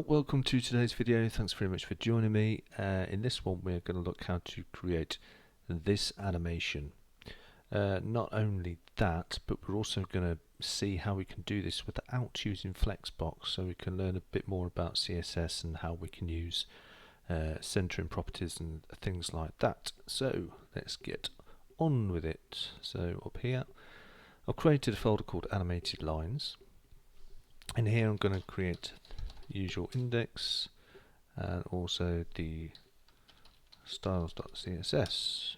Well, welcome to today's video. Thanks very much for joining me. In this one we're going to look how to create this animation. Not only that, but we're also going to see how we can do this without using Flexbox, so we can learn a bit more about CSS and how we can use centering properties and things like that. So let's get on with it. So up here I've created a folder called animated lines, and here I'm going to create usual index and also the styles.css,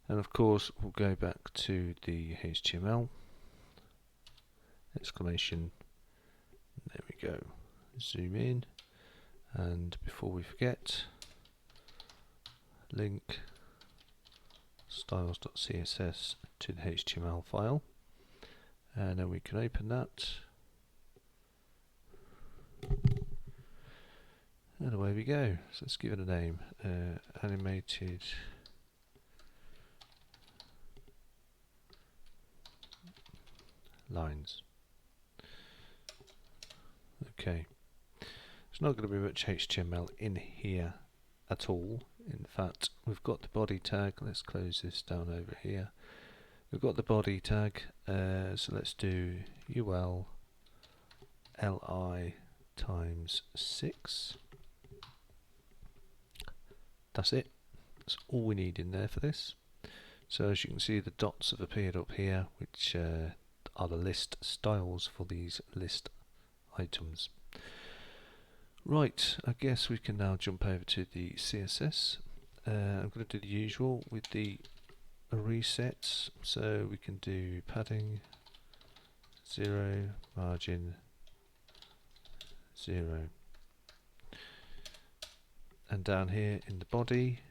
and of course we'll go back to the HTML exclamation. There we go. Zoom in, and before we forget, link styles.css to the HTML file, and then we can open that. And away we go. So let's give it a name. Animated lines. Okay. There's not going to be much HTML in here at all. In fact, we've got the body tag. Let's close this down over here. We've got the body tag. So let's do ul li times 6. That's it. That's all we need in there for this. So as you can see, the dots have appeared up here, which are the list styles for these list items. Right, I guess we can now jump over to the CSS. I'm going to do the usual with the resets. So we can do padding 0, margin 0. And down here in the body,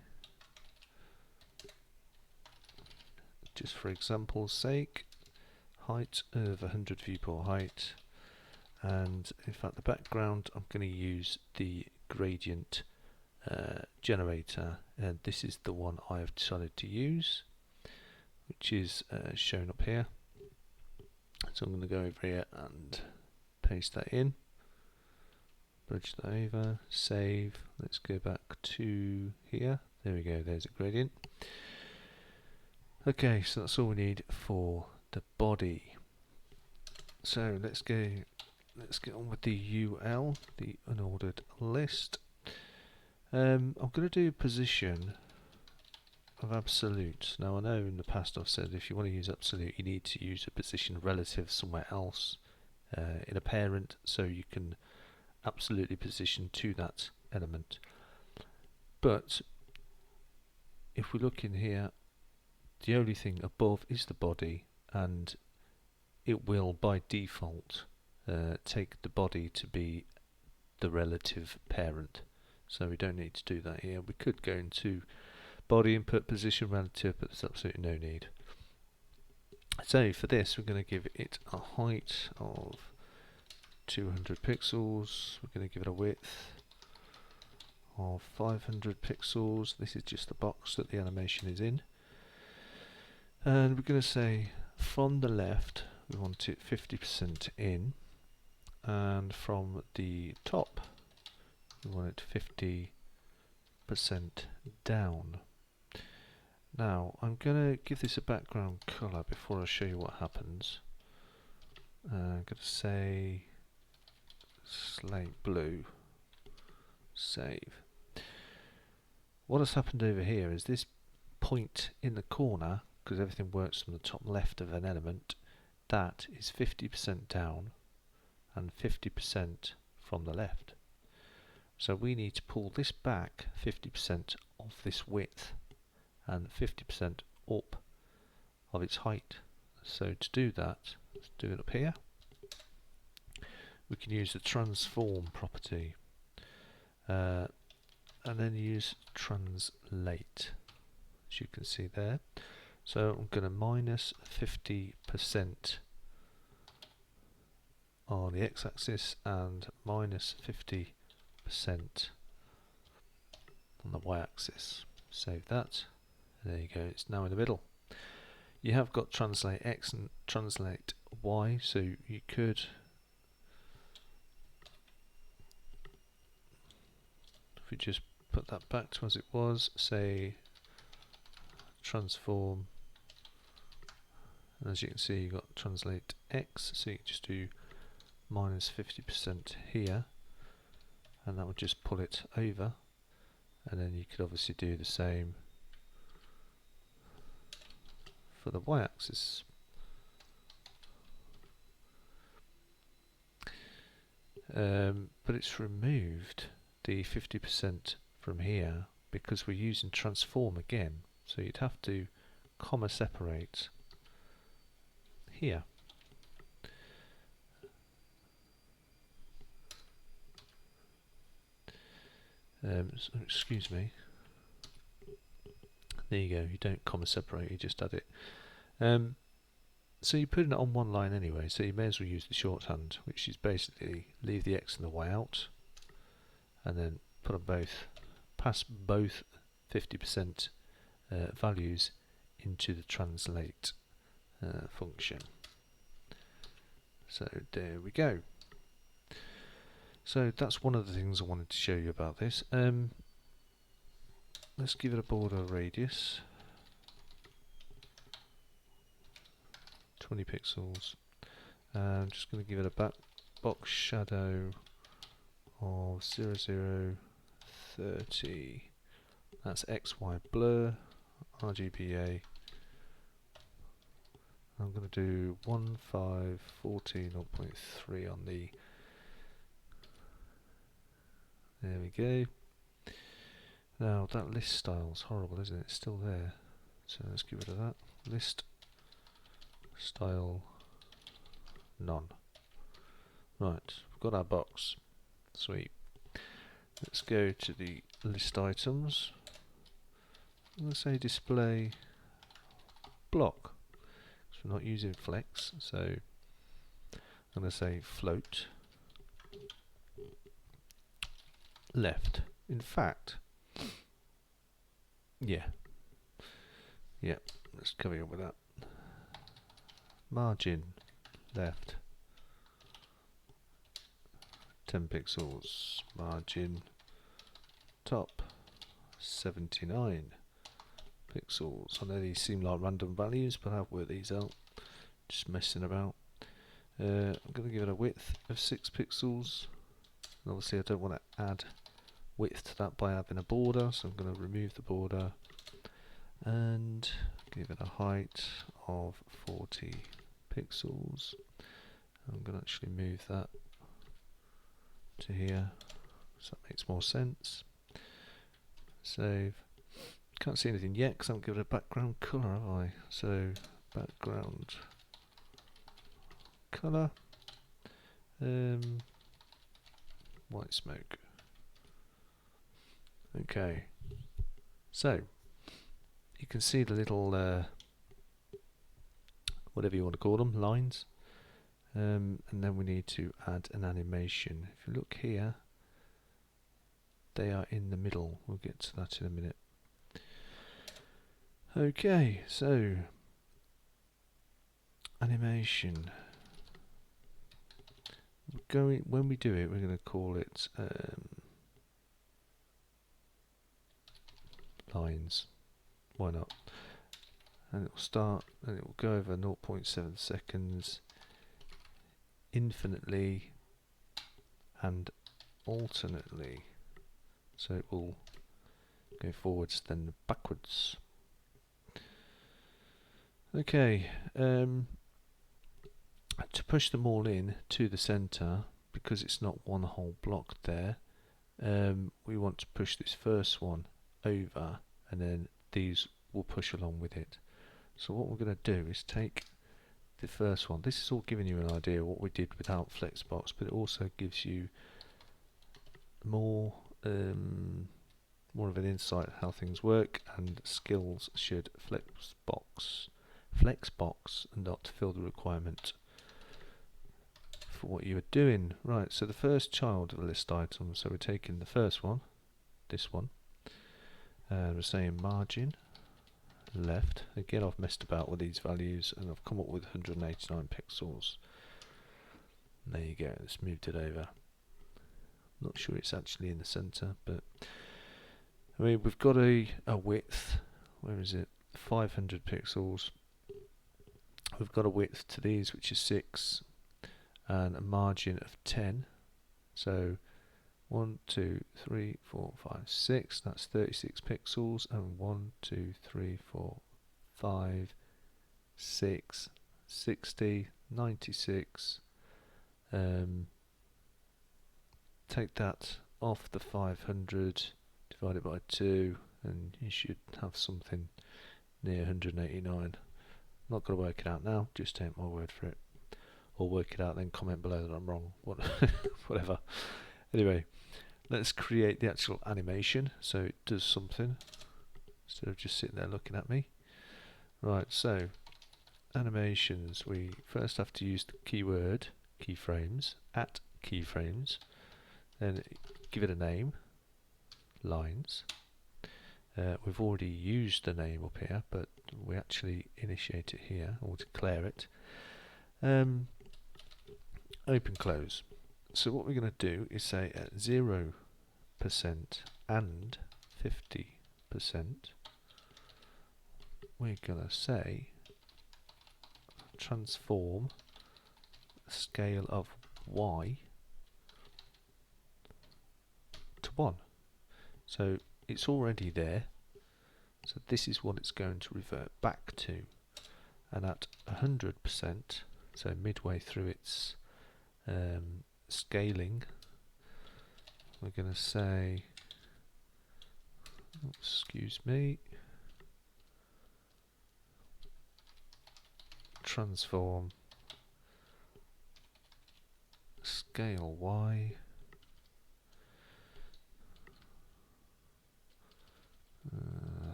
just for example's sake, height of 100 viewport height, and in fact the background I'm going to use the gradient generator, and this is the one I have decided to use, which is shown up here. So I'm going to go over here and paste that in. Bridge that over, save. Let's go back to here. There we go, there's a gradient. Okay, so that's all we need for the body. So let's get on with the UL, the unordered list. I'm going to do position of absolute. Now I know in the past I've said if you want to use absolute, you need to use a position relative somewhere else in a parent, so you can absolutely position to that element. But if we look in here, the only thing above is the body, and it will by default take the body to be the relative parent, so we don't need to do that here. We could go into body and put position relative, but there's absolutely no need. So for this we're going to give it a height of 200 pixels. We're going to give it a width of 500 pixels. This is just the box that the animation is in. And we're going to say from the left we want it 50% in, and from the top we want it 50% down. Now I'm going to give this a background colour before I show you what happens. I'm going to say slate blue. Save. What has happened over here is this point in the corner, because everything works from the top left of an element, that is 50% down and 50% from the left. So we need to pull this back 50% of this width and 50% up of its height. So to do that, let's do it up here. We can use the transform property and then use translate, as you can see there. So I'm going to minus 50% on the x-axis and minus 50% on the y-axis. Save that. There you go, it's now in the middle. You have got translate x and translate y, so you could we just put that back to as it was, say transform, and as you can see you've got translate X, so you can just do minus 50% here, and that would just pull it over, and then you could obviously do the same for the y-axis. But it's removed the 50% from here because we're using transform again, so you'd have to comma separate here. So excuse me, there you go, you don't comma separate, you just add it. So you're putting it on one line anyway, so you may as well use the shorthand, which is basically leave the X and the Y out, and then put them both, pass both 50% values into the translate function. So there we go. So that's one of the things I wanted to show you about this. Let's give it a border radius. 20 pixels. I'm just going to give it a back box shadow of 0030. That's XY blur, RGBA. I'm going to do 1514.3 on the. There we go. Now that list style's horrible, isn't it? It's still there. So let's get rid of that. List style none. Right, we've got our box. Sweet. Let's go to the list items. I'm going to say display block. So we're not using flex, so I'm going to say float left. In fact, yeah, let's carry on with that. Margin left 10 pixels, margin top 79 pixels. I know these seem like random values, but I've worked these out, just messing about. I'm going to give it a width of 6 pixels. And obviously I don't want to add width to that by having a border, so I'm going to remove the border and give it a height of 40 pixels. I'm going to actually move that to here, so that makes more sense. Save. Can't see anything yet because I haven't given it a background colour, have I? So background colour, white smoke. Okay, so you can see the little whatever you want to call them, lines, and then we need to add an animation. If you look here, they are in the middle. We'll get to that in a minute. Okay, so animation. When we do it, we're going to call it lines. Why not? And it will start, and it will go over 0.7 seconds infinitely and alternately. So it will go forwards then backwards. Okay, to push them all in to the center, because it's not one whole block there, we want to push this first one over, and then these will push along with it. So what we're going to do is take the first one. This is all giving you an idea of what we did without Flexbox, but it also gives you more of an insight how things work, and skills should Flexbox not fill the requirement for what you are doing. Right, so the first child of the list item, so we're taking the first one, this one, and we're saying margin left. Again, I've messed about with these values and I've come up with 189 pixels. There you go, let's move it over. Not sure it's actually in the center, but I mean we've got a width. Where is it? 500 pixels. We've got a width to these which is 6 and a margin of 10. So 1, 2, 3, 4, 5, 6. That's 36 pixels. And 1, 2, 3, 4, 5, 6, 60, 96. Take that off the 500, divide it by 2, and you should have something near 189. Not going to work it out now, just take my word for it. Or work it out, then comment below that I'm wrong. Whatever. Anyway, let's create the actual animation so it does something instead of just sitting there looking at me. Right, so animations, we first have to use the keyword keyframes, at keyframes, then give it a name, lines. We've already used the name up here, but we actually initiate it here or declare it. Open close. So what we're going to do is say at 0% and 50%, we're going to say transform scale of y to 1. So it's already there, so this is what it's going to revert back to. And at 100%, so midway through its scaling, we're going to say, excuse me, transform scale y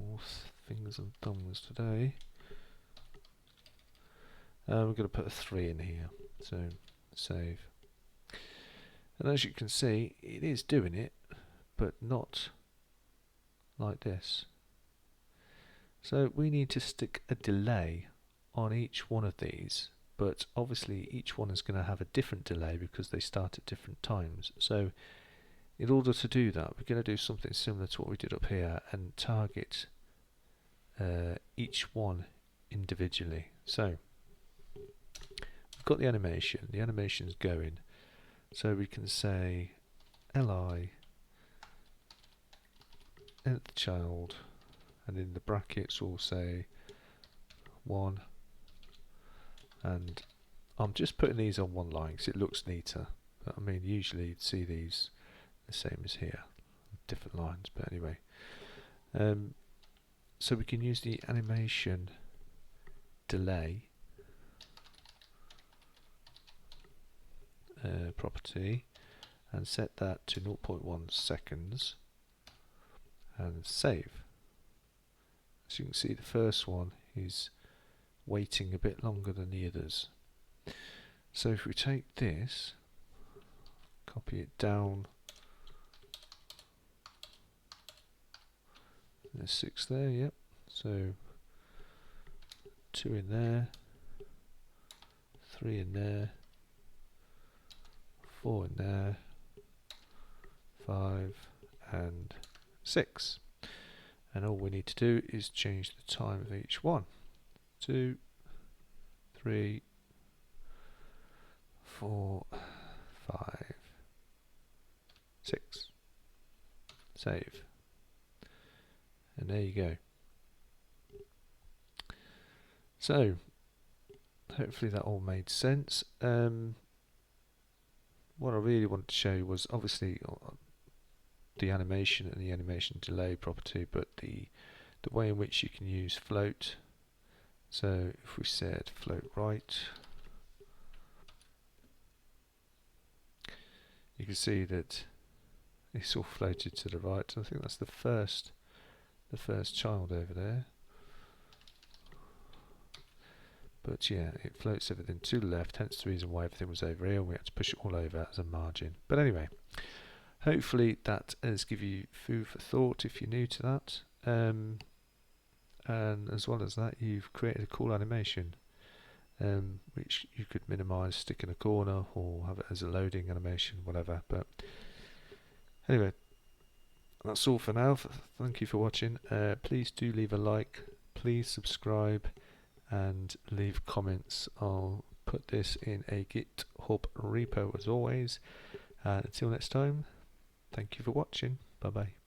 all fingers and thumbs today. We're going to put a 3 in here, so save. And as you can see, it is doing it, but not like this. So we need to stick a delay on each one of these, but obviously each one is going to have a different delay because they start at different times. So in order to do that, we're going to do something similar to what we did up here and target each one individually. So we've got the animation's going, so we can say li nth child, and in the brackets we'll say 1, and I'm just putting these on one line because it looks neater, but I mean usually you'd see these the same as here, different lines, but anyway. So we can use the animation delay property and set that to 0.1 seconds and save. As you can see, the first one is waiting a bit longer than the others. So if we take this, copy it down, there's 6 there, yep, so 2 in there, 3 in there, 4 in there, 5 and 6. And all we need to do is change the time of each one. 2, 3, 4, 5, 6. Save. And there you go. So, hopefully that all made sense. What I really wanted to show you was obviously the animation and the animation delay property, but the way in which you can use float. So if we said float right, you can see that it's all floated to the right. I think that's the first child over there. But yeah, it floats everything to the left, hence the reason why everything was over here and we had to push it all over as a margin. But anyway, hopefully that has given you food for thought if you're new to that. And as well as that, you've created a cool animation. which you could minimize, stick in a corner, or have it as a loading animation, whatever. But anyway, that's all for now. Thank you for watching. Please do leave a like, please subscribe, and leave comments. I'll put this in a GitHub repo as always. Until next time, thank you for watching. Bye bye.